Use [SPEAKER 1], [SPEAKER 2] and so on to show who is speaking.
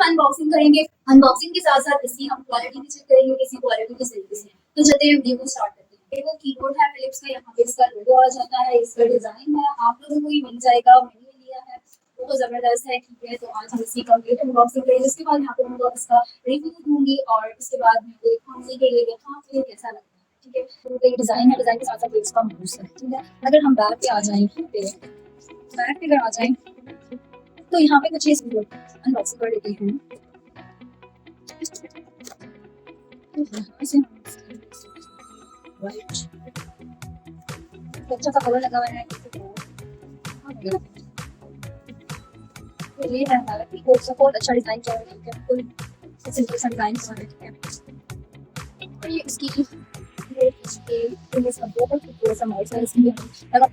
[SPEAKER 1] Unboxing करेंगे। Unboxing के साथ साथ इसकी हम क्वालिटी भी चेक करेंगे, इसकी क्वालिटी किस तरीके से है। तो चलते हैं वीडियो को स्टार्ट करते हैं। वो कीबोर्ड है फिलिप्स का, यहाँ पे इसका लोगो आ जाता है, इसका डिजाइन है, आप लोगों को ही मिल जाएगा, मैंने लिया है, वो जबरदस्त है, ठीक है। तो आज हम इसकी कंप्लीट अनबॉक्सिंग करेंगे, उसके बाद यहाँ पे मैं इसका रिव्यू दूंगी और उसके बाद मैं देखूंगी कि ये यहाँ पे कैसा लगता है, ठीक है। तो ये डिजाइन है, डिजाइन के साथ साथ इसका माउस है, ठीक है। अगर हम बैक पे आ जाएं, बैक पे अगर आ जाएं तो यहाँ पे कुछ चीज अनबॉक्सिंग कर लेते हैं। अच्छा सा कलर लगा हुआ है, ये है हमारा कीबोर्ड का बहुत अच्छा डिजाइन किया हुआ है, बिल्कुल सिंपल सा डिजाइन किया हुआ है, ठीक है। और ये इसकी बहुत खूबसूरत सा माउस है, इसमें लगा